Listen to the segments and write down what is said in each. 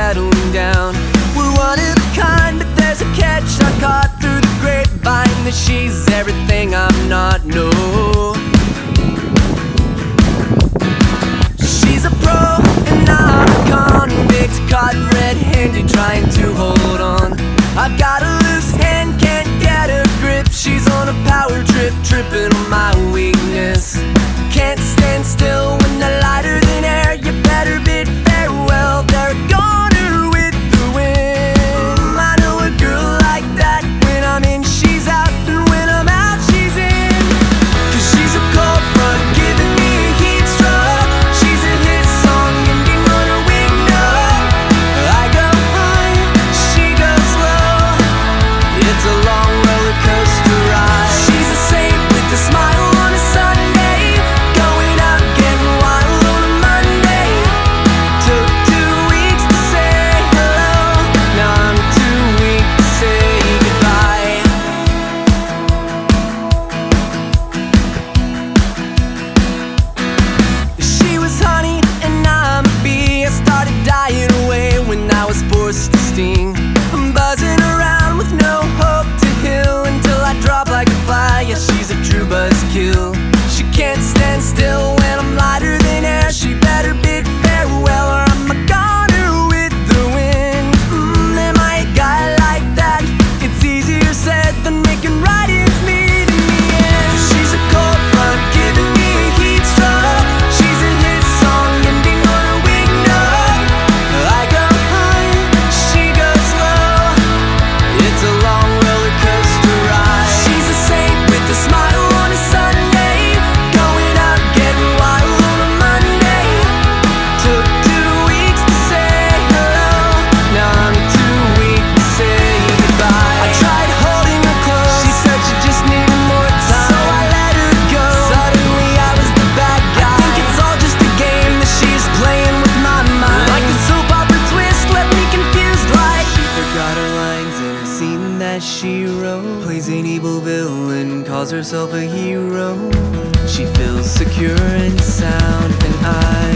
settling down. We're one of a kind, but there's a catch. I caught through the grapevine that she's everything I'm not, no. She's a pro and I'm a convict, caught red-handed trying to hold on. I've got a loose hand, can't get a grip. She's on a power trip, tripping on my weakness. Can't stand still when they're lighter than air. You better bid farewell, they're a goner with the wind. I know a girl like that. When I'm in, she's out, and when I'm out, she's in. 'Cause she's a cold front, giving me a heat stroke. She's a hit song, ending on a wing note. I go high, she goes low. It's a long roller coaster ride. She's a saint with a smile on a Sunday, going out getting wild on a Monday. Took 2 weeks to say hello, now I'm too weak to say goodbye. She was honey and I'm a bee. I started dying away when I was forced to sting. I'm buzzing around with no hope to heal until I drop like a fly. Yeah, she's a true buzzkill. She can't stand still when I'm lighter than air. She better bid farewell or I'm a goner with the wind. Am I a guy like that? It's easier said than making right ends meet in the end. She's a cold front, giving me a heat stroke. She's a hit song, ending on a wing note. I go high, she goes low. It's a long roller coaster ride. She's a saint with a smile on a Sunday, going out getting wild on a Monday. Took 2 weeks to say hello, now I'm too weak to say goodbye. I tried holding her close, she said she just needed more time, so I let her go. Suddenly I was the bad guy. I think it's all just a game that she's playing with my mind. Like a soap opera twist, left me confused like she forgot her lines in a scene that she wrote. Plays an evil villain, calls herself a hero. She feels secure and sound, and I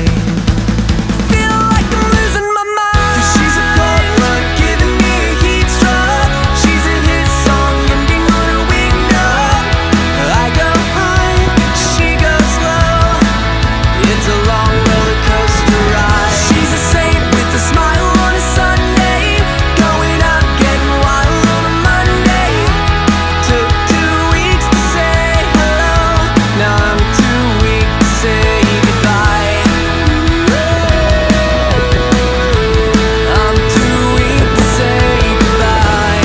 feel like I'm losing my mind. 'Cause she's a cold front, giving me a heat stroke. She's a hit song, ending on a wing note. I go high, she goes low. It's a long roller coaster ride. She's a saint with a smile on a Sunday, going out getting wild on a Monday. Took 2 weeks to say hello, now I'm too weak to say goodbye. I'm too weak to say goodbye.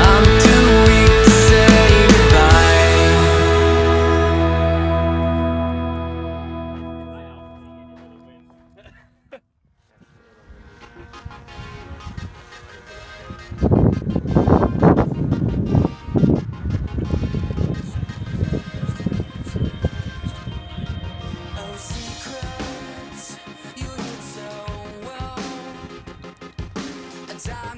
I'm too weak to say goodbye. Oh, secrets, you hid so well. A time